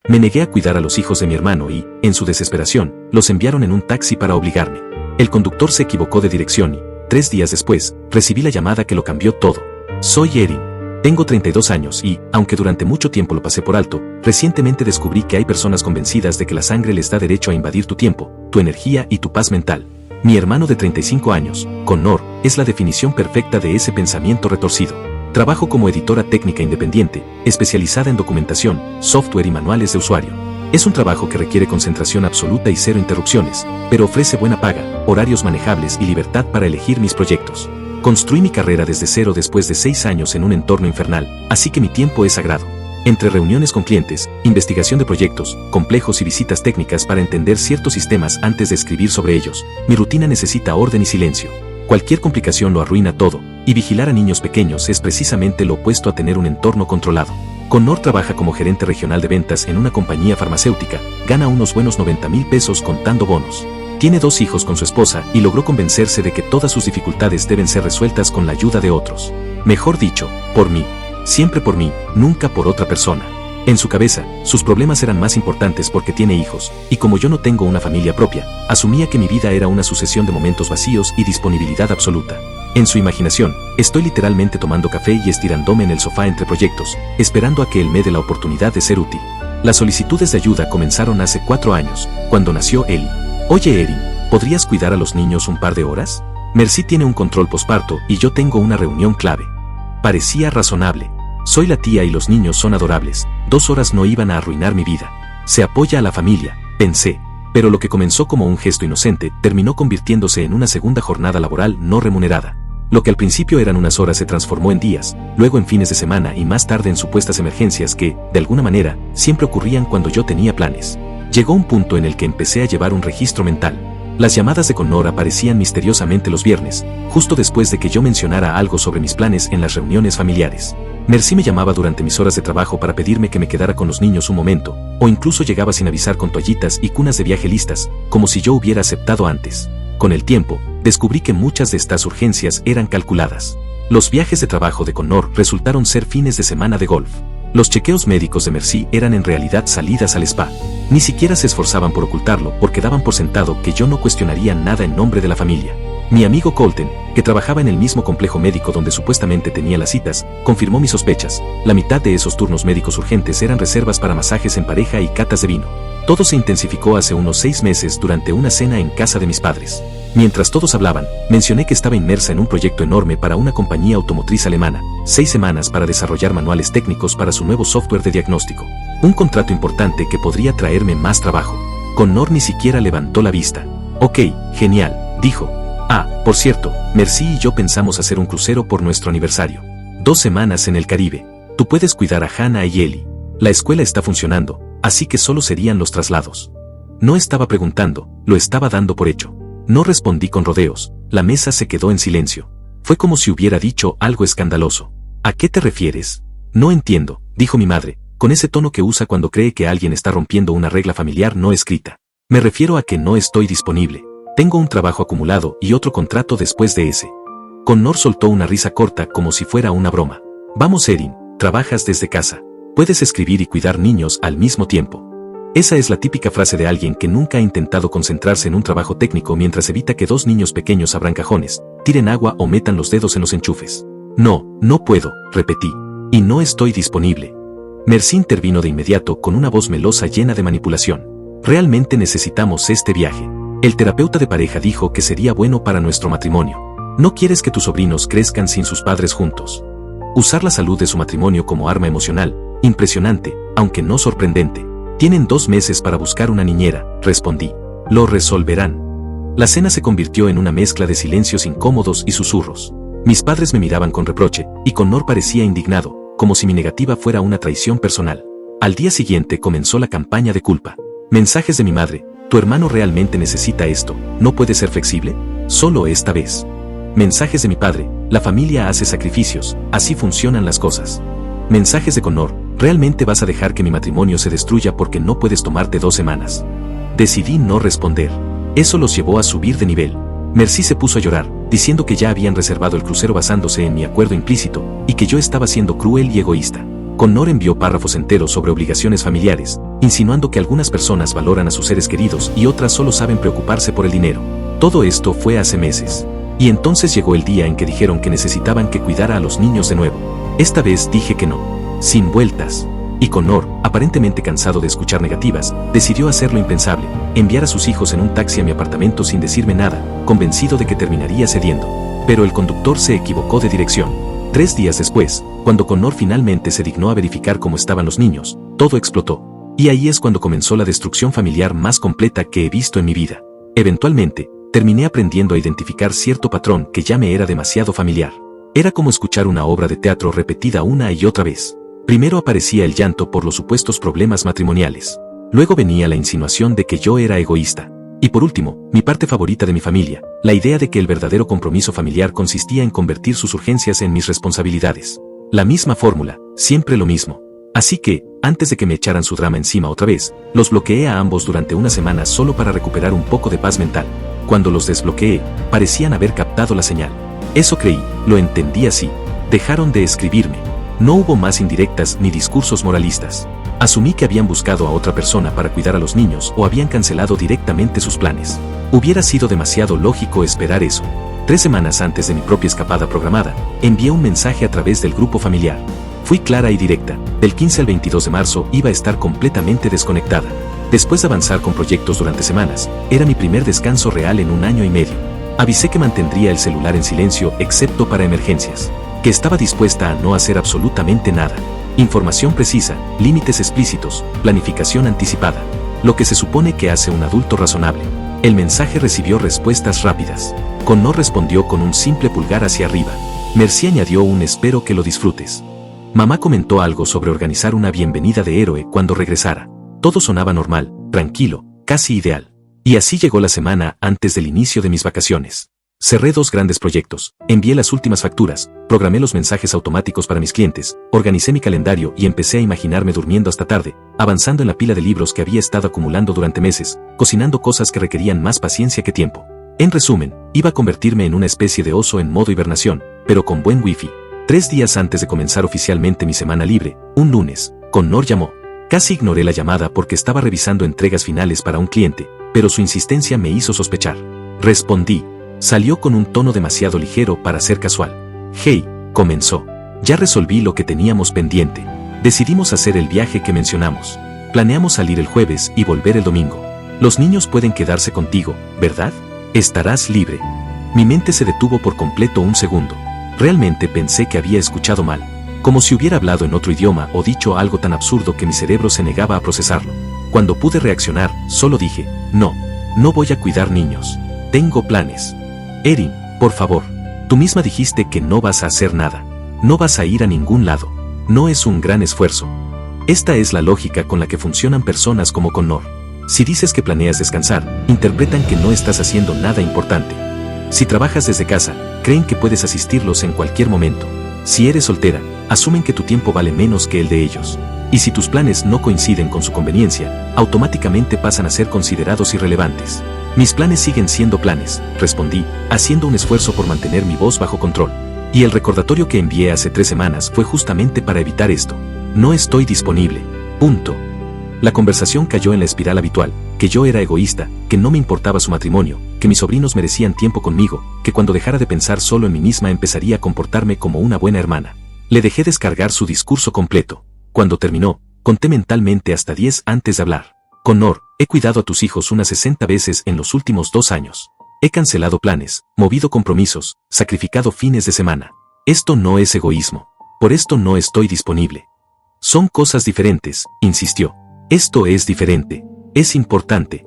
Me negué a cuidar a los hijos de mi hermano y, en su desesperación, los enviaron en un taxi para obligarme. El conductor se equivocó de dirección y, 3 días después, recibí la llamada que lo cambió todo. Soy Erin. Tengo 32 años y, aunque durante mucho tiempo lo pasé por alto, recientemente descubrí que hay personas convencidas de que la sangre les da derecho a invadir tu tiempo, tu energía y tu paz mental. Mi hermano de 35 años, Connor, es la definición perfecta de ese pensamiento retorcido. Trabajo como editora técnica independiente, especializada en documentación, software y manuales de usuario. Es un trabajo que requiere concentración absoluta y 0 interrupciones, pero ofrece buena paga, horarios manejables y libertad para elegir mis proyectos. Construí mi carrera desde cero después de 6 años en un entorno infernal, así que mi tiempo es sagrado. Entre reuniones con clientes, investigación de proyectos, complejos y visitas técnicas para entender ciertos sistemas antes de escribir sobre ellos, mi rutina necesita orden y silencio. Cualquier complicación lo arruina todo, y vigilar a niños pequeños es precisamente lo opuesto a tener un entorno controlado. Connor trabaja como gerente regional de ventas en una compañía farmacéutica, gana unos buenos 90,000 pesos contando bonos. Tiene 2 hijos con su esposa y logró convencerse de que todas sus dificultades deben ser resueltas con la ayuda de otros. Mejor dicho, por mí. Siempre por mí, nunca por otra persona. En su cabeza, sus problemas eran más importantes porque tiene hijos, y como yo no tengo una familia propia, asumía que mi vida era una sucesión de momentos vacíos y disponibilidad absoluta. En su imaginación, estoy literalmente tomando café y estirándome en el sofá entre proyectos, esperando a que él me dé la oportunidad de ser útil. Las solicitudes de ayuda comenzaron hace 4 años, cuando nació Ellie. Oye Erin, ¿podrías cuidar a los niños un par de horas? Mercy tiene un control posparto y yo tengo una reunión clave. Parecía razonable. Soy la tía y los niños son adorables, 2 horas no iban a arruinar mi vida. Se apoya a la familia, pensé, pero lo que comenzó como un gesto inocente terminó convirtiéndose en una segunda jornada laboral no remunerada. Lo que al principio eran unas horas se transformó en días, luego en fines de semana y más tarde en supuestas emergencias que, de alguna manera, siempre ocurrían cuando yo tenía planes. Llegó un punto en el que empecé a llevar un registro mental. Las llamadas de Connor aparecían misteriosamente los viernes, justo después de que yo mencionara algo sobre mis planes en las reuniones familiares. Mercy me llamaba durante mis horas de trabajo para pedirme que me quedara con los niños un momento, o incluso llegaba sin avisar con toallitas y cunas de viaje listas, como si yo hubiera aceptado antes. Con el tiempo, descubrí que muchas de estas urgencias eran calculadas. Los viajes de trabajo de Connor resultaron ser fines de semana de golf. Los chequeos médicos de Mercy eran en realidad salidas al spa. Ni siquiera se esforzaban por ocultarlo porque daban por sentado que yo no cuestionaría nada en nombre de la familia. Mi amigo Colton, que trabajaba en el mismo complejo médico donde supuestamente tenía las citas, confirmó mis sospechas. La mitad de esos turnos médicos urgentes eran reservas para masajes en pareja y catas de vino. Todo se intensificó hace unos 6 meses durante una cena en casa de mis padres. Mientras todos hablaban, mencioné que estaba inmersa en un proyecto enorme para una compañía automotriz alemana, 6 semanas para desarrollar manuales técnicos para su nuevo software de diagnóstico. Un contrato importante que podría traerme más trabajo. Connor ni siquiera levantó la vista. Ok, genial, dijo. Por cierto, Mercy y yo pensamos hacer un crucero por nuestro aniversario. 2 semanas en el Caribe. Tú puedes cuidar a Hannah y Ellie. La escuela está funcionando, así que solo serían los traslados. No estaba preguntando, lo estaba dando por hecho. No respondí con rodeos, la mesa se quedó en silencio. Fue como si hubiera dicho algo escandaloso. ¿A qué te refieres? No entiendo, dijo mi madre, con ese tono que usa cuando cree que alguien está rompiendo una regla familiar no escrita. Me refiero a que no estoy disponible. Tengo un trabajo acumulado y otro contrato después de ese. Connor soltó una risa corta como si fuera una broma. Vamos Erin, trabajas desde casa. Puedes escribir y cuidar niños al mismo tiempo. Esa es la típica frase de alguien que nunca ha intentado concentrarse en un trabajo técnico mientras evita que 2 niños pequeños abran cajones, tiren agua o metan los dedos en los enchufes. No, no puedo, repetí. Y no estoy disponible. Mercy intervino de inmediato con una voz melosa llena de manipulación. Realmente necesitamos este viaje. El terapeuta de pareja dijo que sería bueno para nuestro matrimonio. No quieres que tus sobrinos crezcan sin sus padres juntos. Usar la salud de su matrimonio como arma emocional, impresionante, aunque no sorprendente. Tienen 2 meses para buscar una niñera, respondí. Lo resolverán. La cena se convirtió en una mezcla de silencios incómodos y susurros. Mis padres me miraban con reproche, y Connor parecía indignado, como si mi negativa fuera una traición personal. Al día siguiente comenzó la campaña de culpa. Mensajes de mi madre. Tu hermano realmente necesita esto, ¿no puede ser flexible? Solo esta vez. Mensajes de mi padre, la familia hace sacrificios, así funcionan las cosas. Mensajes de Connor, ¿realmente vas a dejar que mi matrimonio se destruya porque no puedes tomarte 2 semanas? Decidí no responder. Eso los llevó a subir de nivel. Mercy se puso a llorar, diciendo que ya habían reservado el crucero basándose en mi acuerdo implícito, y que yo estaba siendo cruel y egoísta. Connor envió párrafos enteros sobre obligaciones familiares, insinuando que algunas personas valoran a sus seres queridos y otras solo saben preocuparse por el dinero. Todo esto fue hace meses. Y entonces llegó el día en que dijeron que necesitaban que cuidara a los niños de nuevo. Esta vez dije que no, sin vueltas. Y Connor, aparentemente cansado de escuchar negativas, decidió hacer lo impensable, enviar a sus hijos en un taxi a mi apartamento sin decirme nada, convencido de que terminaría cediendo. Pero el conductor se equivocó de dirección. 3 días después, cuando Connor finalmente se dignó a verificar cómo estaban los niños, todo explotó. Y ahí es cuando comenzó la destrucción familiar más completa que he visto en mi vida. Eventualmente, terminé aprendiendo a identificar cierto patrón que ya me era demasiado familiar. Era como escuchar una obra de teatro repetida una y otra vez. Primero aparecía el llanto por los supuestos problemas matrimoniales. Luego venía la insinuación de que yo era egoísta. Y por último, mi parte favorita de mi familia, la idea de que el verdadero compromiso familiar consistía en convertir sus urgencias en mis responsabilidades. La misma fórmula, siempre lo mismo. Así que, antes de que me echaran su drama encima otra vez, los bloqueé a ambos durante una semana solo para recuperar un poco de paz mental. Cuando los desbloqueé, parecían haber captado la señal. Eso creí, lo entendí así. Dejaron de escribirme. No hubo más indirectas ni discursos moralistas. Asumí que habían buscado a otra persona para cuidar a los niños o habían cancelado directamente sus planes. Hubiera sido demasiado lógico esperar eso. 3 semanas antes de mi propia escapada programada, envié un mensaje a través del grupo familiar. Fui clara y directa. Del 15 al 22 de marzo iba a estar completamente desconectada. Después de avanzar con proyectos durante semanas, era mi primer descanso real en 1 año y medio. Avisé que mantendría el celular en silencio excepto para emergencias. Que estaba dispuesta a no hacer absolutamente nada. Información precisa, límites explícitos, planificación anticipada. Lo que se supone que hace un adulto razonable. El mensaje recibió respuestas rápidas. Connor respondió con un simple pulgar hacia arriba. Mercy añadió un espero que lo disfrutes. Mamá comentó algo sobre organizar una bienvenida de héroe cuando regresara. Todo sonaba normal, tranquilo, casi ideal. Y así llegó la semana antes del inicio de mis vacaciones. Cerré 2 grandes proyectos, envié las últimas facturas, programé los mensajes automáticos para mis clientes, organicé mi calendario y empecé a imaginarme durmiendo hasta tarde, avanzando en la pila de libros que había estado acumulando durante meses, cocinando cosas que requerían más paciencia que tiempo. En resumen, iba a convertirme en una especie de oso en modo hibernación, pero con buen wifi. 3 días antes de comenzar oficialmente mi semana libre, un lunes, Connor llamó. Casi ignoré la llamada porque estaba revisando entregas finales para un cliente, pero su insistencia me hizo sospechar. Respondí. Salió con un tono demasiado ligero para ser casual. Hey, comenzó. Ya resolví lo que teníamos pendiente. Decidimos hacer el viaje que mencionamos. Planeamos salir el jueves y volver el domingo. Los niños pueden quedarse contigo, ¿verdad? Estarás libre. Mi mente se detuvo por completo un segundo. Realmente pensé que había escuchado mal. Como si hubiera hablado en otro idioma o dicho algo tan absurdo que mi cerebro se negaba a procesarlo. Cuando pude reaccionar, solo dije, no voy a cuidar niños. Tengo planes. Erin, por favor. Tú misma dijiste que no vas a hacer nada. No vas a ir a ningún lado. No es un gran esfuerzo. Esta es la lógica con la que funcionan personas como Connor. Si dices que planeas descansar, interpretan que no estás haciendo nada importante. Si trabajas desde casa, creen que puedes asistirlos en cualquier momento. Si eres soltera, asumen que tu tiempo vale menos que el de ellos. Y si tus planes no coinciden con su conveniencia, automáticamente pasan a ser considerados irrelevantes. Mis planes siguen siendo planes, respondí, haciendo un esfuerzo por mantener mi voz bajo control. Y el recordatorio que envié hace 3 semanas fue justamente para evitar esto. No estoy disponible. Punto. La conversación cayó en la espiral habitual, que yo era egoísta, que no me importaba su matrimonio, que mis sobrinos merecían tiempo conmigo, que cuando dejara de pensar solo en mí misma empezaría a comportarme como una buena hermana. Le dejé descargar su discurso completo. Cuando terminó, conté mentalmente hasta 10 antes de hablar. Connor, he cuidado a tus hijos unas 60 veces en los últimos 2 años. He cancelado planes, movido compromisos, sacrificado fines de semana. Esto no es egoísmo. Por esto no estoy disponible. Son cosas diferentes, insistió. Esto es diferente. Es importante.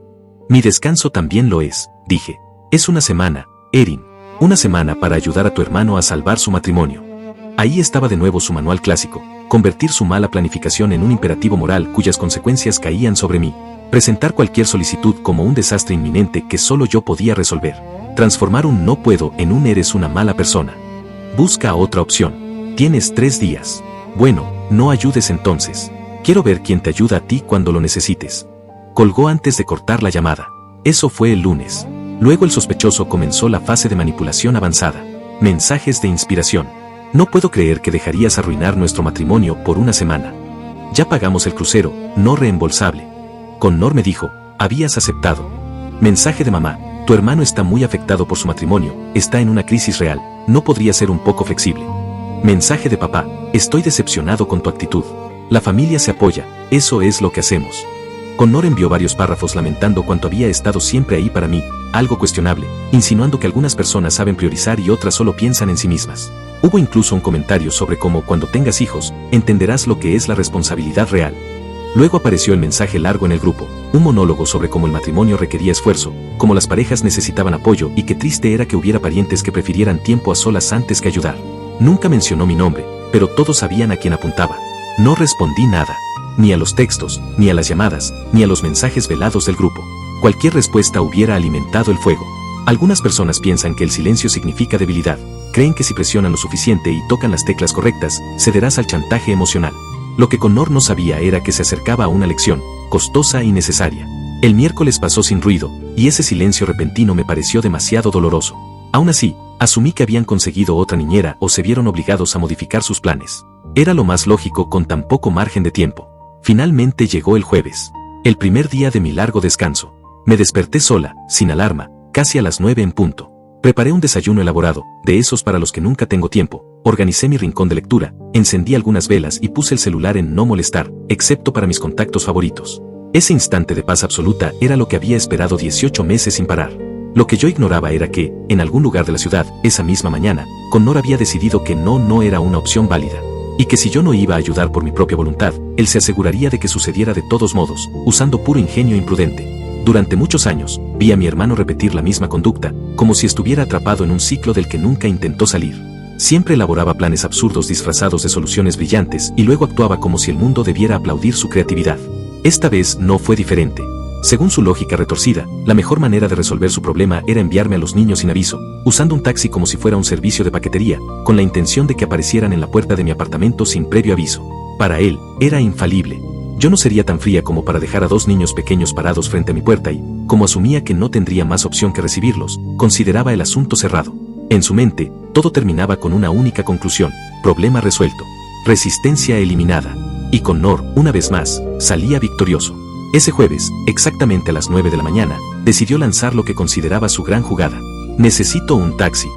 Mi descanso también lo es, dije. Es una semana, Erin. Una semana para ayudar a tu hermano a salvar su matrimonio. Ahí estaba de nuevo su manual clásico. Convertir su mala planificación en un imperativo moral cuyas consecuencias caían sobre mí. Presentar cualquier solicitud como un desastre inminente que solo yo podía resolver. Transformar un no puedo en un eres una mala persona. Busca otra opción. Tienes 3 días. Bueno, no ayudes entonces. Quiero ver quién te ayuda a ti cuando lo necesites. Colgó antes de cortar la llamada. Eso fue el lunes. Luego el sospechoso comenzó la fase de manipulación avanzada. Mensajes de inspiración. No puedo creer que dejarías arruinar nuestro matrimonio por una semana. Ya pagamos el crucero, no reembolsable. Connor me dijo, habías aceptado. Mensaje de mamá, tu hermano está muy afectado por su matrimonio, está en una crisis real, no podría ser un poco flexible. Mensaje de papá, estoy decepcionado con tu actitud. La familia se apoya, eso es lo que hacemos. Connor envió varios párrafos lamentando cuánto había estado siempre ahí para mí, algo cuestionable, insinuando que algunas personas saben priorizar y otras solo piensan en sí mismas. Hubo incluso un comentario sobre cómo cuando tengas hijos, entenderás lo que es la responsabilidad real. Luego apareció el mensaje largo en el grupo, un monólogo sobre cómo el matrimonio requería esfuerzo, cómo las parejas necesitaban apoyo y qué triste era que hubiera parientes que prefirieran tiempo a solas antes que ayudar. Nunca mencionó mi nombre, pero todos sabían a quién apuntaba. No respondí nada, ni a los textos, ni a las llamadas, ni a los mensajes velados del grupo. Cualquier respuesta hubiera alimentado el fuego. Algunas personas piensan que el silencio significa debilidad, creen que si presionan lo suficiente y tocan las teclas correctas, cederás al chantaje emocional. Lo que Connor no sabía era que se acercaba a una lección, costosa y necesaria. El miércoles pasó sin ruido, y ese silencio repentino me pareció demasiado doloroso. Aún así, asumí que habían conseguido otra niñera o se vieron obligados a modificar sus planes. Era lo más lógico con tan poco margen de tiempo. Finalmente llegó el jueves, el primer día de mi largo descanso. Me desperté sola, sin alarma, casi a las 9 en punto. Preparé un desayuno elaborado, de esos para los que nunca tengo tiempo, organicé mi rincón de lectura, encendí algunas velas y puse el celular en no molestar, excepto para mis contactos favoritos. Ese instante de paz absoluta era lo que había esperado 18 meses sin parar. Lo que yo ignoraba era que, en algún lugar de la ciudad, esa misma mañana, Connor había decidido que no era una opción válida. Y que si yo no iba a ayudar por mi propia voluntad, él se aseguraría de que sucediera de todos modos, usando puro ingenio imprudente. Durante muchos años, vi a mi hermano repetir la misma conducta, como si estuviera atrapado en un ciclo del que nunca intentó salir. Siempre elaboraba planes absurdos disfrazados de soluciones brillantes y luego actuaba como si el mundo debiera aplaudir su creatividad. Esta vez no fue diferente. Según su lógica retorcida, la mejor manera de resolver su problema era enviarme a los niños sin aviso, usando un taxi como si fuera un servicio de paquetería, con la intención de que aparecieran en la puerta de mi apartamento sin previo aviso. Para él, era infalible. Yo no sería tan fría como para dejar a 2 niños pequeños parados frente a mi puerta y, como asumía que no tendría más opción que recibirlos, consideraba el asunto cerrado. En su mente, todo terminaba con una única conclusión: problema resuelto, resistencia eliminada. Y Connor, una vez más, salía victorioso. Ese jueves, exactamente a las 9 de la mañana, decidió lanzar lo que consideraba su gran jugada. Necesito un taxi.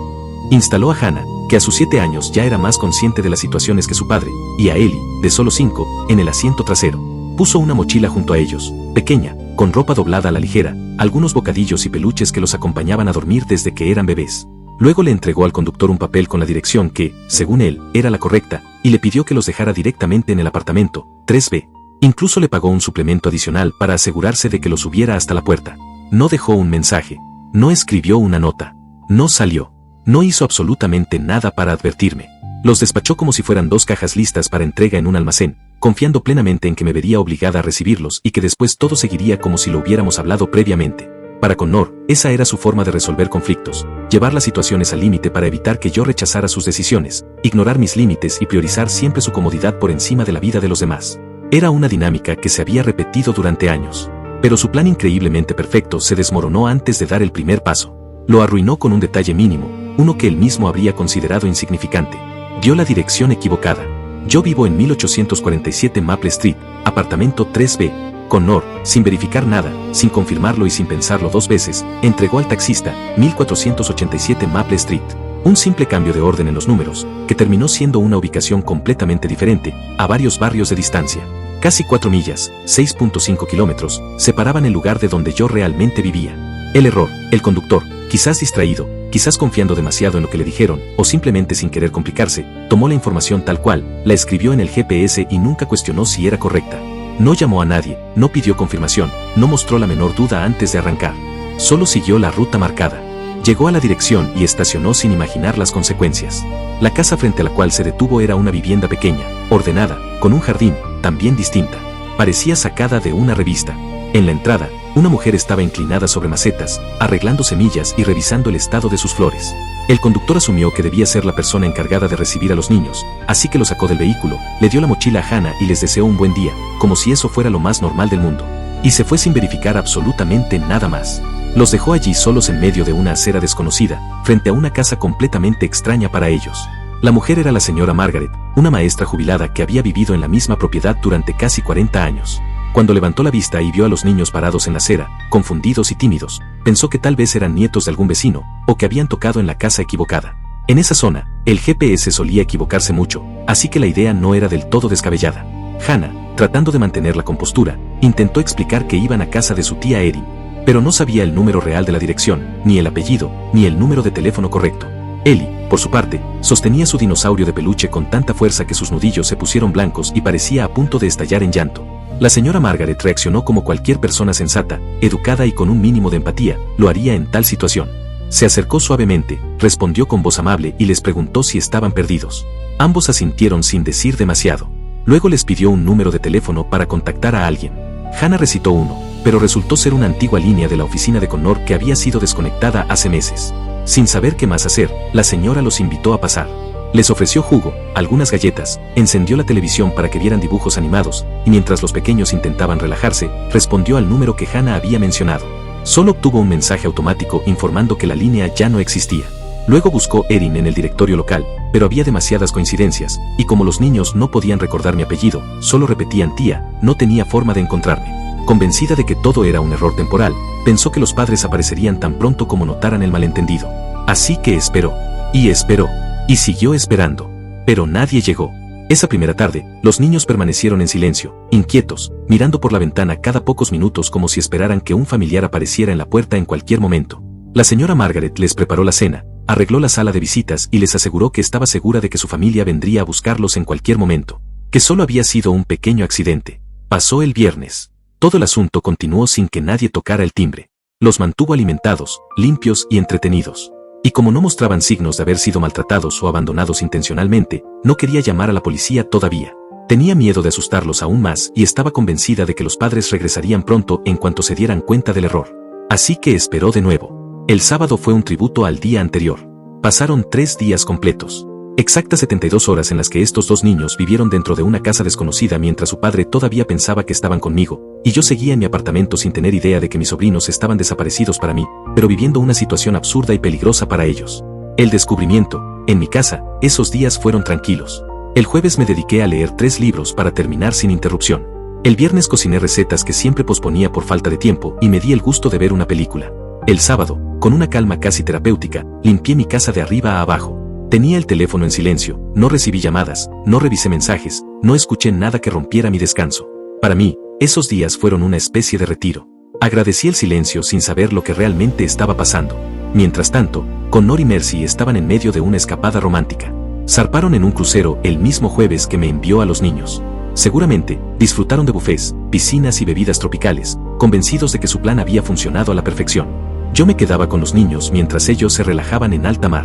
Instaló a Hannah, que a sus 7 años ya era más consciente de las situaciones que su padre, y a Ellie, de solo 5, en el asiento trasero. Puso una mochila junto a ellos, pequeña, con ropa doblada a la ligera, algunos bocadillos y peluches que los acompañaban a dormir desde que eran bebés. Luego le entregó al conductor un papel con la dirección que, según él, era la correcta, y le pidió que los dejara directamente en el apartamento, 3B. Incluso le pagó un suplemento adicional para asegurarse de que los subiera hasta la puerta. No dejó un mensaje, no escribió una nota, no salió, no hizo absolutamente nada para advertirme. Los despachó como si fueran 2 cajas listas para entrega en un almacén, confiando plenamente en que me vería obligada a recibirlos y que después todo seguiría como si lo hubiéramos hablado previamente. Para Connor, esa era su forma de resolver conflictos, llevar las situaciones al límite para evitar que yo rechazara sus decisiones, ignorar mis límites y priorizar siempre su comodidad por encima de la vida de los demás. Era una dinámica que se había repetido durante años. Pero su plan increíblemente perfecto se desmoronó antes de dar el primer paso. Lo arruinó con un detalle mínimo, uno que él mismo habría considerado insignificante. Dio la dirección equivocada. Yo vivo en 1847 Maple Street, apartamento 3B. Connor, sin verificar nada, sin confirmarlo y sin pensarlo 2 veces, entregó al taxista 1487 Maple Street. Un simple cambio de orden en los números, que terminó siendo una ubicación completamente diferente, a varios barrios de distancia. Casi 4 millas, 6.5 kilómetros, separaban el lugar de donde yo realmente vivía. El error, el conductor, quizás distraído, quizás confiando demasiado en lo que le dijeron, o simplemente sin querer complicarse, tomó la información tal cual, la escribió en el GPS y nunca cuestionó si era correcta. No llamó a nadie, no pidió confirmación, no mostró la menor duda antes de arrancar. Solo siguió la ruta marcada. Llegó a la dirección y estacionó sin imaginar las consecuencias. La casa frente a la cual se detuvo era una vivienda pequeña, ordenada, con un jardín, también distinta. Parecía sacada de una revista. En la entrada, una mujer estaba inclinada sobre macetas, arreglando semillas y revisando el estado de sus flores. El conductor asumió que debía ser la persona encargada de recibir a los niños, así que lo sacó del vehículo, le dio la mochila a Hannah y les deseó un buen día, como si eso fuera lo más normal del mundo. Y se fue sin verificar absolutamente nada más. Los dejó allí solos en medio de una acera desconocida, frente a una casa completamente extraña para ellos. La mujer era la señora Margaret, una maestra jubilada que había vivido en la misma propiedad durante casi 40 años. Cuando levantó la vista y vio a los niños parados en la acera, confundidos y tímidos, pensó que tal vez eran nietos de algún vecino, o que habían tocado en la casa equivocada. En esa zona, el GPS solía equivocarse mucho, así que la idea no era del todo descabellada. Hannah, tratando de mantener la compostura, intentó explicar que iban a casa de su tía Erin, pero no sabía el número real de la dirección, ni el apellido, ni el número de teléfono correcto. Ellie, por su parte, sostenía su dinosaurio de peluche con tanta fuerza que sus nudillos se pusieron blancos y parecía a punto de estallar en llanto. La señora Margaret reaccionó como cualquier persona sensata, educada y con un mínimo de empatía lo haría en tal situación. Se acercó suavemente, respondió con voz amable y les preguntó si estaban perdidos. Ambos asintieron sin decir demasiado. Luego les pidió un número de teléfono para contactar a alguien. Hannah recitó uno, pero resultó ser una antigua línea de la oficina de Connor que había sido desconectada hace meses. Sin saber qué más hacer, la señora los invitó a pasar. Les ofreció jugo, algunas galletas, encendió la televisión para que vieran dibujos animados, y mientras los pequeños intentaban relajarse, respondió al número que Hannah había mencionado. Solo obtuvo un mensaje automático informando que la línea ya no existía. Luego buscó Erin en el directorio local, pero había demasiadas coincidencias, y como los niños no podían recordar mi apellido, solo repetían tía, no tenía forma de encontrarme. Convencida de que todo era un error temporal, pensó que los padres aparecerían tan pronto como notaran el malentendido. Así que esperó. Y esperó. Y siguió esperando. Pero nadie llegó. Esa primera tarde, los niños permanecieron en silencio, inquietos, mirando por la ventana cada pocos minutos como si esperaran que un familiar apareciera en la puerta en cualquier momento. La señora Margaret les preparó la cena, arregló la sala de visitas y les aseguró que estaba segura de que su familia vendría a buscarlos en cualquier momento, que solo había sido un pequeño accidente. Pasó el viernes. Todo el asunto continuó sin que nadie tocara el timbre. Los mantuvo alimentados, limpios y entretenidos. Y como no mostraban signos de haber sido maltratados o abandonados intencionalmente, no quería llamar a la policía todavía. Tenía miedo de asustarlos aún más y estaba convencida de que los padres regresarían pronto en cuanto se dieran cuenta del error. Así que esperó de nuevo. El sábado fue un tributo al día anterior. Pasaron 3 días completos. Exactas 72 horas en las que estos dos niños vivieron dentro de una casa desconocida mientras su padre todavía pensaba que estaban conmigo, y yo seguía en mi apartamento sin tener idea de que mis sobrinos estaban desaparecidos para mí, pero viviendo una situación absurda y peligrosa para ellos. El descubrimiento, en mi casa, esos días fueron tranquilos. El jueves me dediqué a leer 3 libros para terminar sin interrupción. El viernes cociné recetas que siempre posponía por falta de tiempo y me di el gusto de ver una película. El sábado, con una calma casi terapéutica, limpié mi casa de arriba a abajo. Tenía el teléfono en silencio, no recibí llamadas, no revisé mensajes, no escuché nada que rompiera mi descanso. Para mí, esos días fueron una especie de retiro. Agradecí el silencio sin saber lo que realmente estaba pasando. Mientras tanto, Connor y Mercy estaban en medio de una escapada romántica. Zarparon en un crucero el mismo jueves que me envió a los niños. Seguramente, disfrutaron de buffets, piscinas y bebidas tropicales, convencidos de que su plan había funcionado a la perfección. Yo me quedaba con los niños mientras ellos se relajaban en alta mar.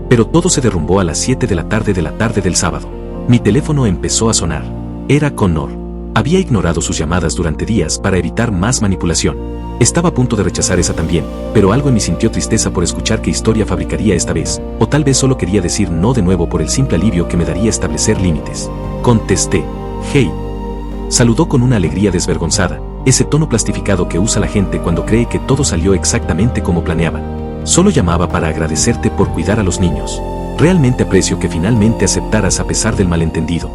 Pero todo se derrumbó a las 7 de la tarde del sábado. Mi teléfono empezó a sonar. Era Connor. Había ignorado sus llamadas durante días para evitar más manipulación. Estaba a punto de rechazar esa también, pero algo en mí sintió tristeza por escuchar qué historia fabricaría esta vez, o tal vez solo quería decir no de nuevo por el simple alivio que me daría establecer límites. Contesté. Hey. Saludó con una alegría desvergonzada, ese tono plastificado que usa la gente cuando cree que todo salió exactamente como planeaban. Solo llamaba para agradecerte por cuidar a los niños. Realmente aprecio que finalmente aceptaras a pesar del malentendido.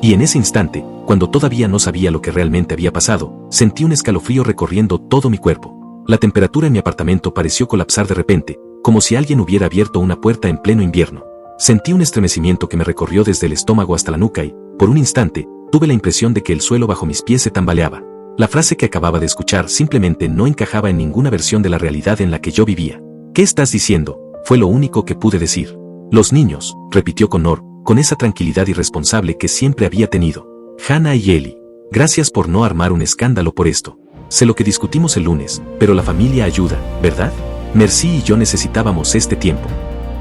Y en ese instante, cuando todavía no sabía lo que realmente había pasado, sentí un escalofrío recorriendo todo mi cuerpo. La temperatura en mi apartamento pareció colapsar de repente, como si alguien hubiera abierto una puerta en pleno invierno. Sentí un estremecimiento que me recorrió desde el estómago hasta la nuca y, por un instante, tuve la impresión de que el suelo bajo mis pies se tambaleaba. La frase que acababa de escuchar simplemente no encajaba en ninguna versión de la realidad en la que yo vivía. ¿Qué estás diciendo? Fue lo único que pude decir. Los niños, repitió Connor, con esa tranquilidad irresponsable que siempre había tenido. Hannah y Ellie. Gracias por no armar un escándalo por esto. Sé lo que discutimos el lunes, pero la familia ayuda, ¿verdad? Mercy y yo necesitábamos este tiempo.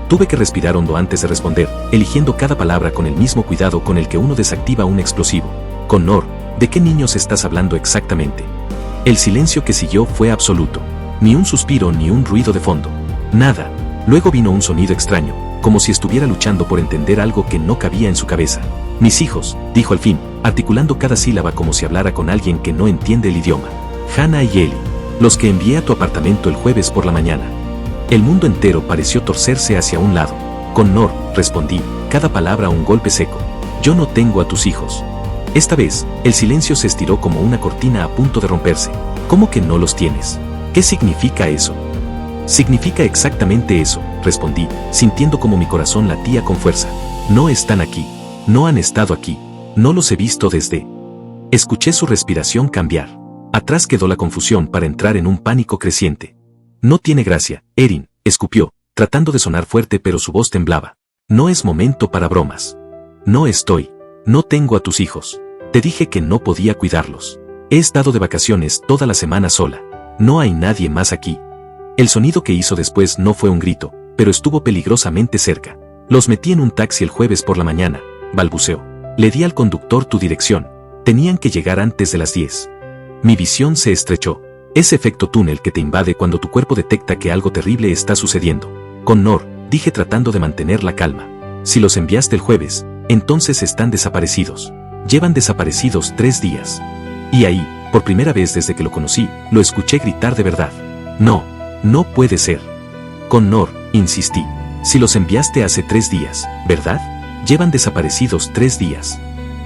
Tuve que respirar hondo antes de responder, eligiendo cada palabra con el mismo cuidado con el que uno desactiva un explosivo. Connor, ¿de qué niños estás hablando exactamente? El silencio que siguió fue absoluto. Ni un suspiro ni un ruido de fondo. Nada. Luego vino un sonido extraño, como si estuviera luchando por entender algo que no cabía en su cabeza. Mis hijos, dijo al fin, articulando cada sílaba como si hablara con alguien que no entiende el idioma. Hannah y Ellie, los que envié a tu apartamento el jueves por la mañana. El mundo entero pareció torcerse hacia un lado. Connor, respondí, cada palabra un golpe seco. Yo no tengo a tus hijos. Esta vez, el silencio se estiró como una cortina a punto de romperse. ¿Cómo que no los tienes? ¿Qué significa eso? Significa exactamente eso, respondí, sintiendo como mi corazón latía con fuerza. No están aquí. No han estado aquí. No los he visto desde... Escuché su respiración cambiar. Atrás quedó la confusión para entrar en un pánico creciente. No tiene gracia, Erin, escupió, tratando de sonar fuerte pero su voz temblaba. No es momento para bromas. No estoy. No tengo a tus hijos. Te dije que no podía cuidarlos. He estado de vacaciones toda la semana sola. No hay nadie más aquí. El sonido que hizo después no fue un grito, pero estuvo peligrosamente cerca. Los metí en un taxi el jueves por la mañana, balbuceó. Le di al conductor tu dirección. Tenían que llegar antes de las 10. Mi visión se estrechó. Ese efecto túnel que te invade cuando tu cuerpo detecta que algo terrible está sucediendo. Connor, dije tratando de mantener la calma. Si los enviaste el jueves, entonces están desaparecidos. Llevan desaparecidos 3 días. Y ahí, por primera vez desde que lo conocí, lo escuché gritar de verdad. No, no puede ser. Connor, insistí. Si los enviaste hace 3 días, ¿verdad? Llevan desaparecidos 3 días.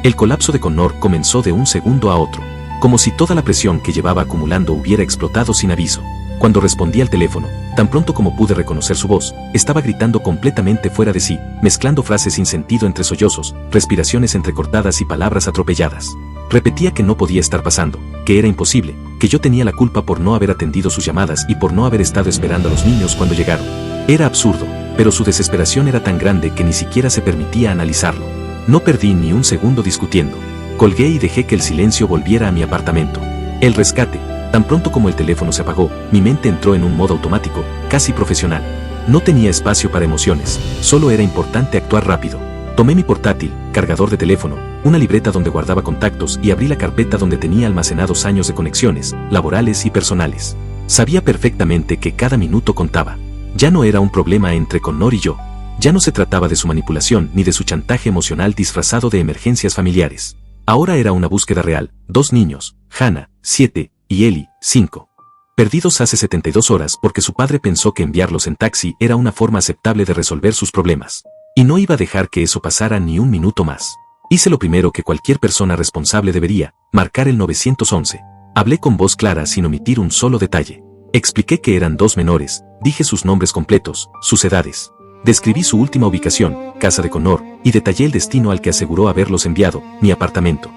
El colapso de Connor comenzó de un segundo a otro, como si toda la presión que llevaba acumulando hubiera explotado sin aviso. Cuando respondí al teléfono, tan pronto como pude reconocer su voz, estaba gritando completamente fuera de sí, mezclando frases sin sentido entre sollozos, respiraciones entrecortadas y palabras atropelladas. Repetía que no podía estar pasando, que era imposible, que yo tenía la culpa por no haber atendido sus llamadas y por no haber estado esperando a los niños cuando llegaron. Era absurdo, pero su desesperación era tan grande que ni siquiera se permitía analizarlo. No perdí ni un segundo discutiendo. Colgué y dejé que el silencio volviera a mi apartamento. El rescate. Tan pronto como el teléfono se apagó, mi mente entró en un modo automático, casi profesional. No tenía espacio para emociones, solo era importante actuar rápido. Tomé mi portátil, cargador de teléfono, una libreta donde guardaba contactos y abrí la carpeta donde tenía almacenados años de conexiones, laborales y personales. Sabía perfectamente que cada minuto contaba. Ya no era un problema entre Connor y yo. Ya no se trataba de su manipulación ni de su chantaje emocional disfrazado de emergencias familiares. Ahora era una búsqueda real. 2 niños, Hannah, 7, y Ellie, 5. Perdidos hace 72 horas porque su padre pensó que enviarlos en taxi era una forma aceptable de resolver sus problemas. Y no iba a dejar que eso pasara ni un minuto más. Hice lo primero que cualquier persona responsable debería, marcar el 911. Hablé con voz clara sin omitir un solo detalle. Expliqué que eran 2 menores, dije sus nombres completos, sus edades. Describí su última ubicación, casa de Connor, y detallé el destino al que aseguró haberlos enviado, mi apartamento.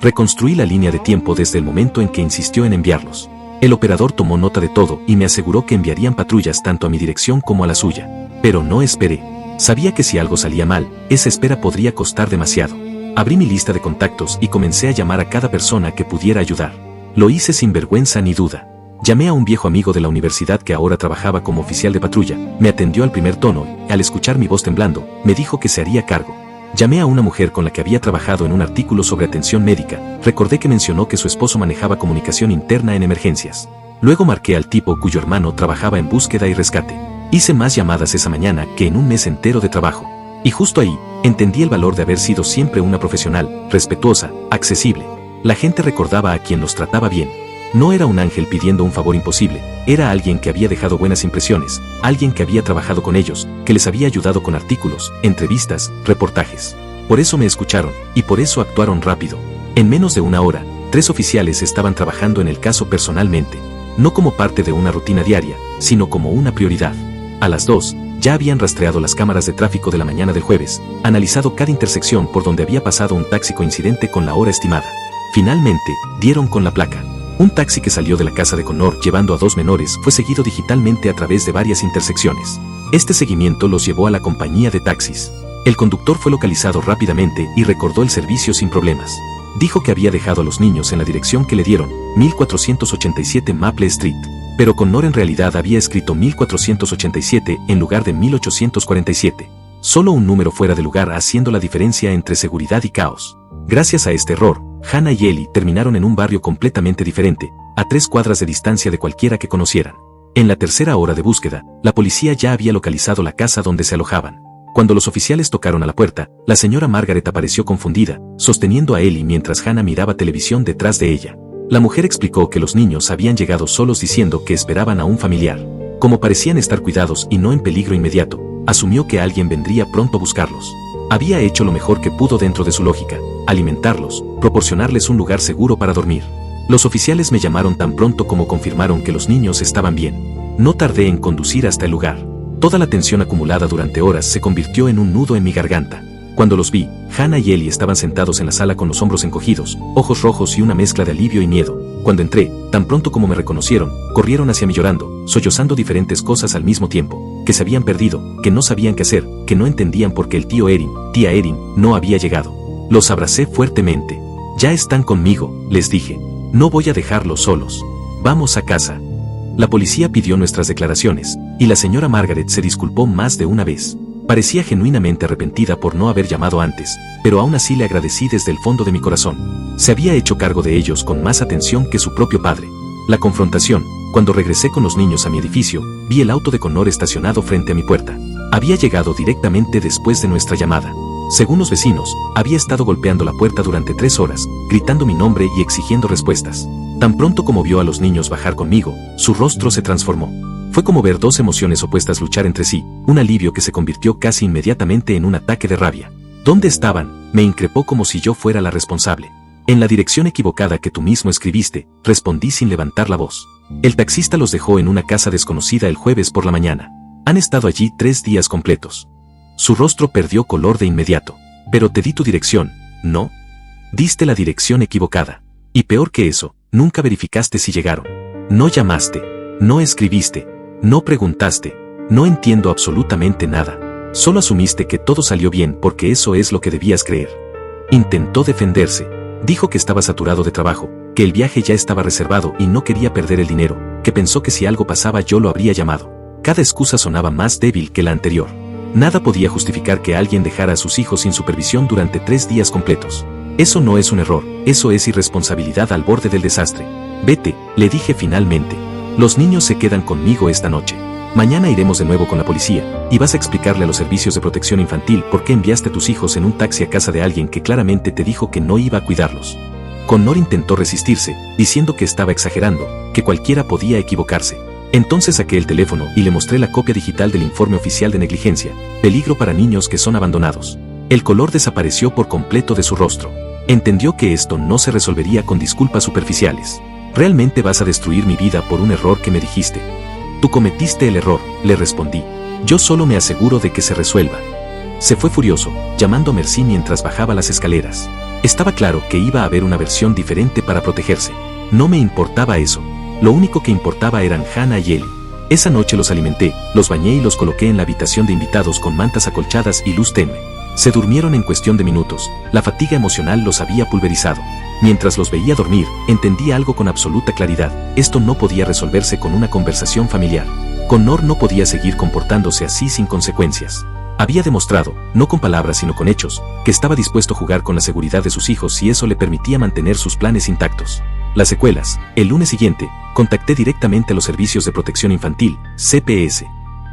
Reconstruí la línea de tiempo desde el momento en que insistió en enviarlos. El operador tomó nota de todo y me aseguró que enviarían patrullas tanto a mi dirección como a la suya. Pero no esperé. Sabía que si algo salía mal, esa espera podría costar demasiado. Abrí mi lista de contactos y comencé a llamar a cada persona que pudiera ayudar. Lo hice sin vergüenza ni duda. Llamé a un viejo amigo de la universidad que ahora trabajaba como oficial de patrulla, me atendió al primer tono y, al escuchar mi voz temblando, me dijo que se haría cargo. Llamé a una mujer con la que había trabajado en un artículo sobre atención médica, recordé que mencionó que su esposo manejaba comunicación interna en emergencias. Luego marqué al tipo cuyo hermano trabajaba en búsqueda y rescate. Hice más llamadas esa mañana que en un mes entero de trabajo. Y justo ahí, entendí el valor de haber sido siempre una profesional, respetuosa, accesible. La gente recordaba a quien los trataba bien. No era un ángel pidiendo un favor imposible, era alguien que había dejado buenas impresiones, alguien que había trabajado con ellos, que les había ayudado con artículos, entrevistas, reportajes. Por eso me escucharon, y por eso actuaron rápido. En menos de una hora, 3 oficiales estaban trabajando en el caso personalmente, no como parte de una rutina diaria, sino como una prioridad. A las 2, ya habían rastreado las cámaras de tráfico de la mañana del jueves, analizado cada intersección por donde había pasado un taxi coincidente con la hora estimada. Finalmente, dieron con la placa. Un taxi que salió de la casa de Connor llevando a 2 menores fue seguido digitalmente a través de varias intersecciones. Este seguimiento los llevó a la compañía de taxis. El conductor fue localizado rápidamente y recordó el servicio sin problemas. Dijo que había dejado a los niños en la dirección que le dieron, 1487 Maple Street. Pero Connor en realidad había escrito 1487 en lugar de 1847. Solo un número fuera de lugar haciendo la diferencia entre seguridad y caos. Gracias a este error, Hannah y Ellie terminaron en un barrio completamente diferente, a 3 cuadras de distancia de cualquiera que conocieran. En la tercera hora de búsqueda, la policía ya había localizado la casa donde se alojaban. Cuando los oficiales tocaron a la puerta, la señora Margaret apareció confundida, sosteniendo a Ellie mientras Hannah miraba televisión detrás de ella. La mujer explicó que los niños habían llegado solos diciendo que esperaban a un familiar. Como parecían estar cuidados y no en peligro inmediato, asumió que alguien vendría pronto a buscarlos. Había hecho lo mejor que pudo dentro de su lógica. alimentarlos, proporcionarles un lugar seguro para dormir. Los oficiales me llamaron tan pronto como confirmaron que los niños estaban bien. No tardé en conducir hasta el lugar. Toda la tensión acumulada durante horas se convirtió en un nudo en mi garganta. Cuando los vi, Hannah y Ellie estaban sentados en la sala con los hombros encogidos, ojos rojos y una mezcla de alivio y miedo. Cuando entré, tan pronto como me reconocieron, corrieron hacia mí llorando, sollozando diferentes cosas al mismo tiempo, que se habían perdido, que no sabían qué hacer, que no entendían por qué el tía Erin, no había llegado. Los abracé fuertemente. Ya están conmigo, les dije. No voy a dejarlos solos. Vamos a casa. La policía pidió nuestras declaraciones, y la señora Margaret se disculpó más de una vez. Parecía genuinamente arrepentida por no haber llamado antes, pero aún así le agradecí desde el fondo de mi corazón. Se había hecho cargo de ellos con más atención que su propio padre. La confrontación, cuando regresé con los niños a mi edificio, vi el auto de Connor estacionado frente a mi puerta. Había llegado directamente después de nuestra llamada. Según los vecinos, había estado golpeando la puerta durante 3 horas, gritando mi nombre y exigiendo respuestas. Tan pronto como vio a los niños bajar conmigo, su rostro se transformó. Fue como ver dos emociones opuestas luchar entre sí, un alivio que se convirtió casi inmediatamente en un ataque de rabia. ¿Dónde estaban?, me increpó como si yo fuera la responsable. En la dirección equivocada que tú mismo escribiste, respondí sin levantar la voz. El taxista los dejó en una casa desconocida el jueves por la mañana. Han estado allí 3 días completos. Su rostro perdió color de inmediato. Pero te di tu dirección, ¿no? Diste la dirección equivocada. Y peor que eso, nunca verificaste si llegaron. No llamaste. No escribiste. No preguntaste. No entiendo absolutamente nada. Solo asumiste que todo salió bien porque eso es lo que debías creer. Intentó defenderse. Dijo que estaba saturado de trabajo, que el viaje ya estaba reservado y no quería perder el dinero, que pensó que si algo pasaba yo lo habría llamado. Cada excusa sonaba más débil que la anterior. Nada podía justificar que alguien dejara a sus hijos sin supervisión durante 3 días completos. Eso no es un error, eso es irresponsabilidad al borde del desastre. Vete, le dije finalmente. Los niños se quedan conmigo esta noche. Mañana iremos de nuevo con la policía, y vas a explicarle a los servicios de protección infantil por qué enviaste a tus hijos en un taxi a casa de alguien que claramente te dijo que no iba a cuidarlos. Connor intentó resistirse, diciendo que estaba exagerando, que cualquiera podía equivocarse. Entonces saqué el teléfono y le mostré la copia digital del informe oficial de negligencia, peligro para niños que son abandonados. El color desapareció por completo de su rostro. Entendió que esto no se resolvería con disculpas superficiales. ¿Realmente vas a destruir mi vida por un error que me dijiste? Tú cometiste el error, le respondí. Yo solo me aseguro de que se resuelva. Se fue furioso, llamando a Merci mientras bajaba las escaleras. Estaba claro que iba a haber una versión diferente para protegerse. No me importaba eso. Lo único que importaba eran Hannah y Ellie. Esa noche los alimenté, los bañé y los coloqué en la habitación de invitados con mantas acolchadas y luz tenue. Se durmieron en cuestión de minutos, la fatiga emocional los había pulverizado. Mientras los veía dormir, entendí algo con absoluta claridad: esto no podía resolverse con una conversación familiar. Connor no podía seguir comportándose así sin consecuencias. Había demostrado, no con palabras sino con hechos, que estaba dispuesto a jugar con la seguridad de sus hijos si eso le permitía mantener sus planes intactos. Las secuelas. El lunes siguiente, contacté directamente a los servicios de protección infantil, CPS.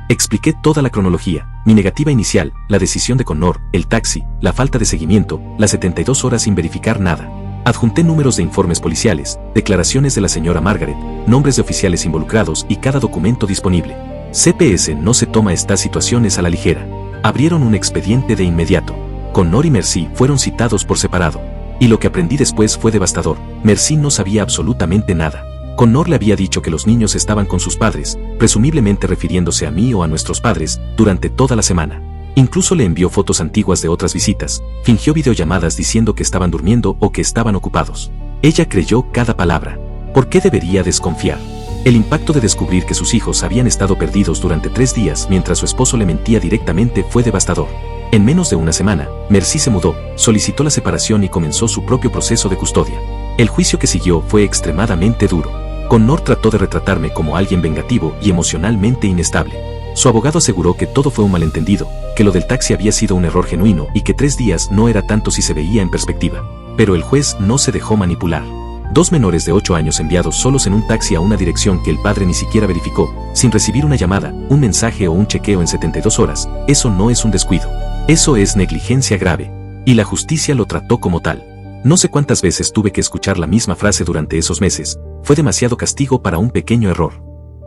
Expliqué toda la cronología, mi negativa inicial, la decisión de Connor, el taxi, la falta de seguimiento, las 72 horas sin verificar nada. Adjunté números de informes policiales, declaraciones de la señora Margaret, nombres de oficiales involucrados y cada documento disponible. CPS no se toma estas situaciones a la ligera. Abrieron un expediente de inmediato. Connor y Merci fueron citados por separado. Y lo que aprendí después fue devastador. Merci no sabía absolutamente nada. Connor le había dicho que los niños estaban con sus padres, presumiblemente refiriéndose a mí o a nuestros padres, durante toda la semana. Incluso le envió fotos antiguas de otras visitas, fingió videollamadas diciendo que estaban durmiendo o que estaban ocupados. Ella creyó cada palabra. ¿Por qué debería desconfiar? El impacto de descubrir que sus hijos habían estado perdidos durante 3 días mientras su esposo le mentía directamente fue devastador. En menos de una semana, Merci se mudó, solicitó la separación y comenzó su propio proceso de custodia. El juicio que siguió fue extremadamente duro. Connor trató de retratarme como alguien vengativo y emocionalmente inestable. Su abogado aseguró que todo fue un malentendido, que lo del taxi había sido un error genuino y que 3 días no era tanto si se veía en perspectiva. Pero el juez no se dejó manipular. 2 menores de 8 años enviados solos en un taxi a una dirección que el padre ni siquiera verificó, sin recibir una llamada, un mensaje o un chequeo en 72 horas, eso no es un descuido. Eso es negligencia grave. Y la justicia lo trató como tal. No sé cuántas veces tuve que escuchar la misma frase durante esos meses: fue demasiado castigo para un pequeño error.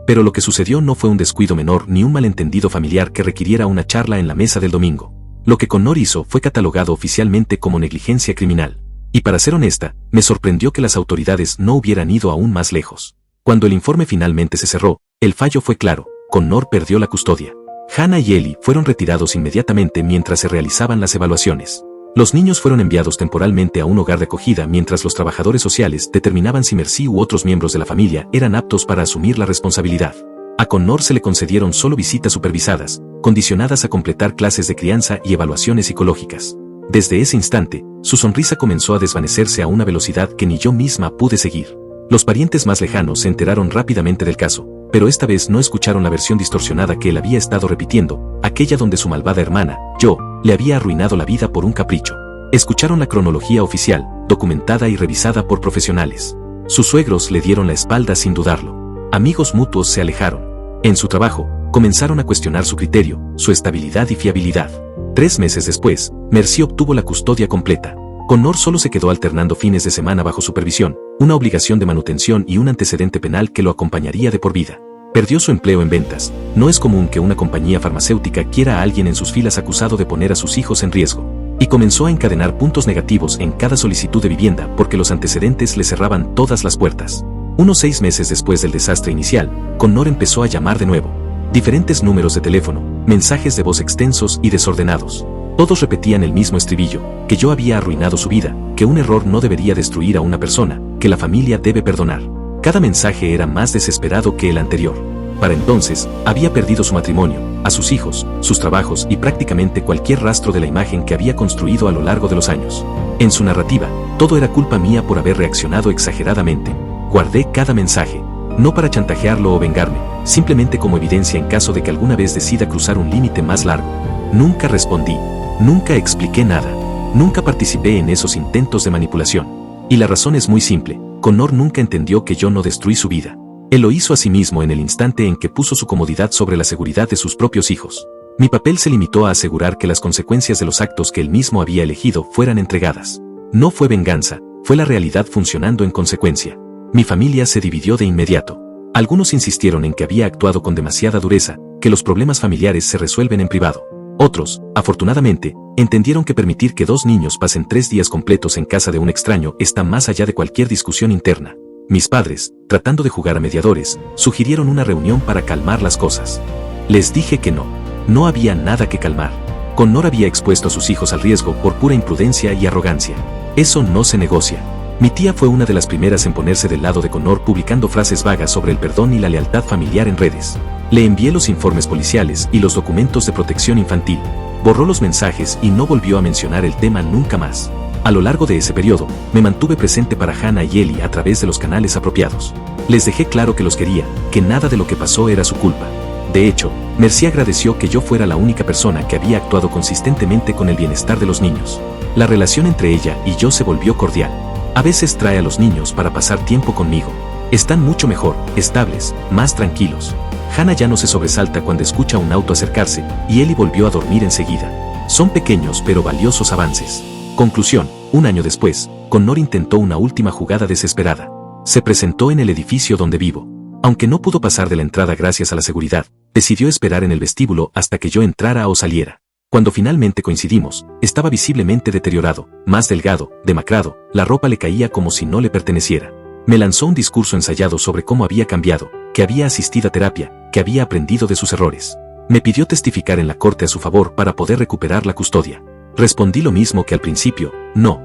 Pero lo que sucedió no fue un descuido menor ni un malentendido familiar que requiriera una charla en la mesa del domingo. Lo que Connor hizo fue catalogado oficialmente como negligencia criminal. Y para ser honesta, me sorprendió que las autoridades no hubieran ido aún más lejos. Cuando el informe finalmente se cerró, el fallo fue claro: Connor perdió la custodia. Hannah y Ellie fueron retirados inmediatamente mientras se realizaban las evaluaciones. Los niños fueron enviados temporalmente a un hogar de acogida mientras los trabajadores sociales determinaban si Mercy u otros miembros de la familia eran aptos para asumir la responsabilidad. A Connor se le concedieron solo visitas supervisadas, condicionadas a completar clases de crianza y evaluaciones psicológicas. Desde ese instante, su sonrisa comenzó a desvanecerse a una velocidad que ni yo misma pude seguir. Los parientes más lejanos se enteraron rápidamente del caso, pero esta vez no escucharon la versión distorsionada que él había estado repitiendo, aquella donde su malvada hermana, Jo, le había arruinado la vida por un capricho. Escucharon la cronología oficial, documentada y revisada por profesionales. Sus suegros le dieron la espalda sin dudarlo. Amigos mutuos se alejaron. En su trabajo, comenzaron a cuestionar su criterio, su estabilidad y fiabilidad. 3 meses después, Mercy obtuvo la custodia completa. Connor solo se quedó alternando fines de semana bajo supervisión, una obligación de manutención y un antecedente penal que lo acompañaría de por vida. Perdió su empleo en ventas. No es común que una compañía farmacéutica quiera a alguien en sus filas acusado de poner a sus hijos en riesgo. Y comenzó a encadenar puntos negativos en cada solicitud de vivienda porque los antecedentes le cerraban todas las puertas. Unos 6 meses después del desastre inicial, Connor empezó a llamar de nuevo. Diferentes números de teléfono, mensajes de voz extensos y desordenados. Todos repetían el mismo estribillo: que yo había arruinado su vida, que un error no debería destruir a una persona, que la familia debe perdonar. Cada mensaje era más desesperado que el anterior. Para entonces, había perdido su matrimonio, a sus hijos, sus trabajos y prácticamente cualquier rastro de la imagen que había construido a lo largo de los años. En su narrativa, todo era culpa mía por haber reaccionado exageradamente. Guardé cada mensaje, no para chantajearlo o vengarme, simplemente como evidencia en caso de que alguna vez decida cruzar un límite más largo. Nunca respondí, nunca expliqué nada, nunca participé en esos intentos de manipulación. Y la razón es muy simple: Connor nunca entendió que yo no destruí su vida. Él lo hizo a sí mismo en el instante en que puso su comodidad sobre la seguridad de sus propios hijos. Mi papel se limitó a asegurar que las consecuencias de los actos que él mismo había elegido fueran entregadas. No fue venganza, fue la realidad funcionando en consecuencia. Mi familia se dividió de inmediato. Algunos insistieron en que había actuado con demasiada dureza, que los problemas familiares se resuelven en privado. Otros, afortunadamente, entendieron que permitir que 2 niños pasen 3 días completos en casa de un extraño está más allá de cualquier discusión interna. Mis padres, tratando de jugar a mediadores, sugirieron una reunión para calmar las cosas. Les dije que no. No había nada que calmar. Connor había expuesto a sus hijos al riesgo por pura imprudencia y arrogancia. Eso no se negocia. Mi tía fue una de las primeras en ponerse del lado de Connor publicando frases vagas sobre el perdón y la lealtad familiar en redes. Le envié los informes policiales y los documentos de protección infantil. Borró los mensajes y no volvió a mencionar el tema nunca más. A lo largo de ese periodo, me mantuve presente para Hannah y Ellie a través de los canales apropiados. Les dejé claro que los quería, que nada de lo que pasó era su culpa. De hecho, Mercy agradeció que yo fuera la única persona que había actuado consistentemente con el bienestar de los niños. La relación entre ella y yo se volvió cordial. A veces trae a los niños para pasar tiempo conmigo. Están mucho mejor, estables, más tranquilos. Hannah ya no se sobresalta cuando escucha un auto acercarse, y Ellie volvió a dormir enseguida. Son pequeños pero valiosos avances. Conclusión: 1 año después, Connor intentó una última jugada desesperada. Se presentó en el edificio donde vivo. Aunque no pudo pasar de la entrada gracias a la seguridad, decidió esperar en el vestíbulo hasta que yo entrara o saliera. Cuando finalmente coincidimos, estaba visiblemente deteriorado, más delgado, demacrado, la ropa le caía como si no le perteneciera. Me lanzó un discurso ensayado sobre cómo había cambiado, que había asistido a terapia, que había aprendido de sus errores. Me pidió testificar en la corte a su favor para poder recuperar la custodia. Respondí lo mismo que al principio: no.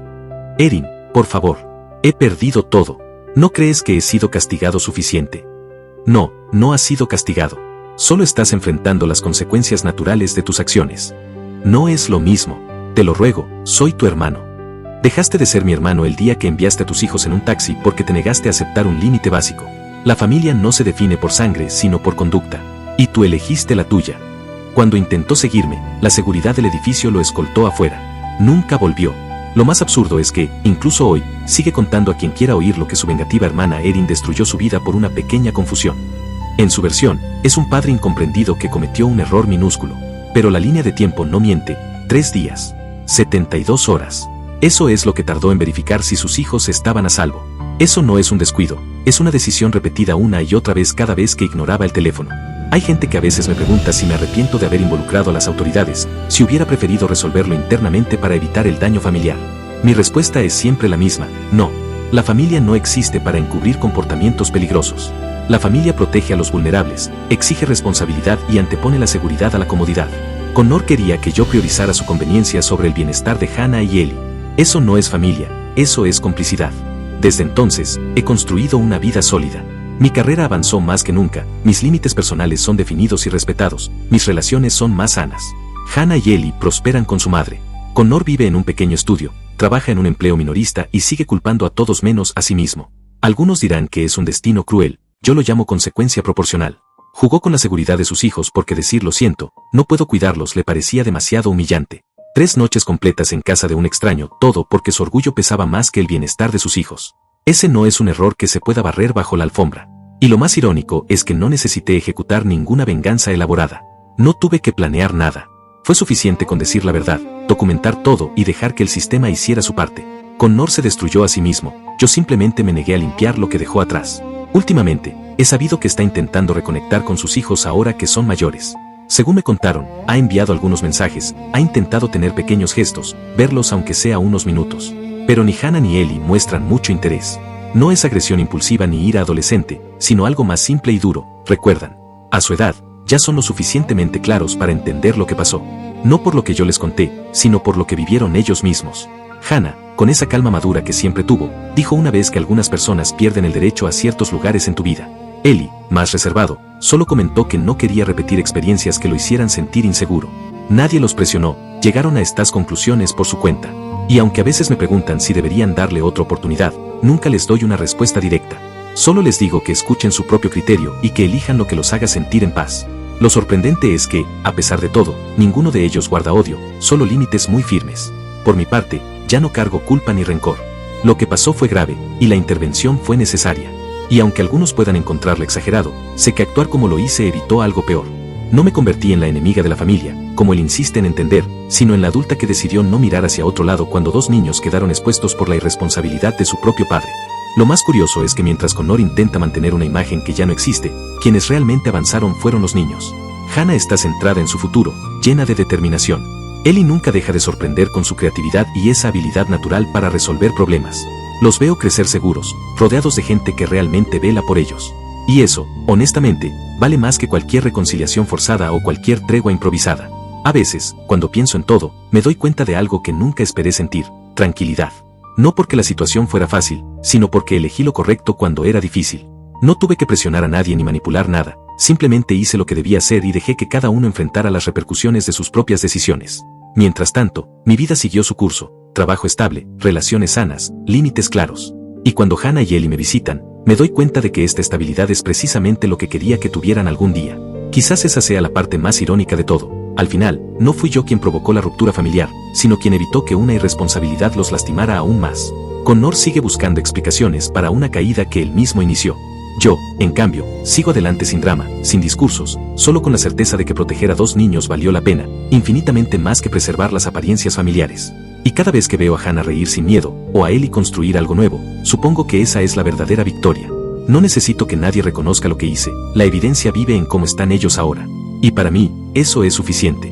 Erin, por favor. He perdido todo. ¿No crees que he sido castigado suficiente? No, no has sido castigado. Solo estás enfrentando las consecuencias naturales de tus acciones. No es lo mismo. Te lo ruego, soy tu hermano. Dejaste de ser mi hermano el día que enviaste a tus hijos en un taxi porque te negaste a aceptar un límite básico. La familia no se define por sangre sino por conducta. Y tú elegiste la tuya. Cuando intentó seguirme, la seguridad del edificio lo escoltó afuera. Nunca volvió. Lo más absurdo es que, incluso hoy, sigue contando a quien quiera oír lo que su vengativa hermana Erin destruyó su vida por una pequeña confusión. En su versión, es un padre incomprendido que cometió un error minúsculo. Pero la línea de tiempo no miente: 3 días. 72 horas. Eso es lo que tardó en verificar si sus hijos estaban a salvo. Eso no es un descuido, es una decisión repetida una y otra vez cada vez que ignoraba el teléfono. Hay gente que a veces me pregunta si me arrepiento de haber involucrado a las autoridades, si hubiera preferido resolverlo internamente para evitar el daño familiar. Mi respuesta es siempre la misma: no. La familia no existe para encubrir comportamientos peligrosos. La familia protege a los vulnerables, exige responsabilidad y antepone la seguridad a la comodidad. Connor quería que yo priorizara su conveniencia sobre el bienestar de Hannah y Ellie. Eso no es familia, eso es complicidad. Desde entonces, he construido una vida sólida. Mi carrera avanzó más que nunca, mis límites personales son definidos y respetados, mis relaciones son más sanas. Hannah y Ellie prosperan con su madre. Connor vive en un pequeño estudio, trabaja en un empleo minorista y sigue culpando a todos menos a sí mismo. Algunos dirán que es un destino cruel, yo lo llamo consecuencia proporcional. Jugó con la seguridad de sus hijos porque decir lo siento, no puedo cuidarlos le parecía demasiado humillante. 3 noches completas en casa de un extraño, todo porque su orgullo pesaba más que el bienestar de sus hijos. Ese no es un error que se pueda barrer bajo la alfombra. Y lo más irónico es que no necesité ejecutar ninguna venganza elaborada. No tuve que planear nada. Fue suficiente con decir la verdad, documentar todo y dejar que el sistema hiciera su parte. Connor se destruyó a sí mismo, yo simplemente me negué a limpiar lo que dejó atrás. Últimamente, he sabido que está intentando reconectar con sus hijos ahora que son mayores. Según me contaron, ha enviado algunos mensajes, ha intentado tener pequeños gestos, verlos aunque sea unos minutos. Pero ni Hannah ni Ellie muestran mucho interés. No es agresión impulsiva ni ira adolescente, sino algo más simple y duro, recuerdan. A su edad, ya son lo suficientemente claros para entender lo que pasó. No por lo que yo les conté, sino por lo que vivieron ellos mismos. Hannah, con esa calma madura que siempre tuvo, dijo una vez que algunas personas pierden el derecho a ciertos lugares en tu vida. Ellie, más reservado, solo comentó que no quería repetir experiencias que lo hicieran sentir inseguro. Nadie los presionó, llegaron a estas conclusiones por su cuenta. Y aunque a veces me preguntan si deberían darle otra oportunidad, nunca les doy una respuesta directa. Solo les digo que escuchen su propio criterio y que elijan lo que los haga sentir en paz. Lo sorprendente es que, a pesar de todo, ninguno de ellos guarda odio, solo límites muy firmes. Por mi parte, ya no cargo culpa ni rencor. Lo que pasó fue grave, y la intervención fue necesaria. Y aunque algunos puedan encontrarlo exagerado, sé que actuar como lo hice evitó algo peor. No me convertí en la enemiga de la familia, como él insiste en entender, sino en la adulta que decidió no mirar hacia otro lado cuando 2 niños quedaron expuestos por la irresponsabilidad de su propio padre. Lo más curioso es que mientras Connor intenta mantener una imagen que ya no existe, quienes realmente avanzaron fueron los niños. Hannah está centrada en su futuro, llena de determinación. Ellie nunca deja de sorprender con su creatividad y esa habilidad natural para resolver problemas. Los veo crecer seguros, rodeados de gente que realmente vela por ellos. Y eso, honestamente, vale más que cualquier reconciliación forzada o cualquier tregua improvisada. A veces, cuando pienso en todo, me doy cuenta de algo que nunca esperé sentir: tranquilidad. No porque la situación fuera fácil, sino porque elegí lo correcto cuando era difícil. No tuve que presionar a nadie ni manipular nada, simplemente hice lo que debía hacer y dejé que cada uno enfrentara las repercusiones de sus propias decisiones. Mientras tanto, mi vida siguió su curso: trabajo estable, relaciones sanas, límites claros. Y cuando Hannah y Ellie me visitan, me doy cuenta de que esta estabilidad es precisamente lo que quería que tuvieran algún día. Quizás esa sea la parte más irónica de todo. Al final, no fui yo quien provocó la ruptura familiar, sino quien evitó que una irresponsabilidad los lastimara aún más. Connor sigue buscando explicaciones para una caída que él mismo inició. Yo, en cambio, sigo adelante sin drama, sin discursos, solo con la certeza de que proteger a 2 niños valió la pena, infinitamente más que preservar las apariencias familiares. Y cada vez que veo a Hannah reír sin miedo, o a Ellie construir algo nuevo, supongo que esa es la verdadera victoria. No necesito que nadie reconozca lo que hice, la evidencia vive en cómo están ellos ahora. Y para mí, eso es suficiente.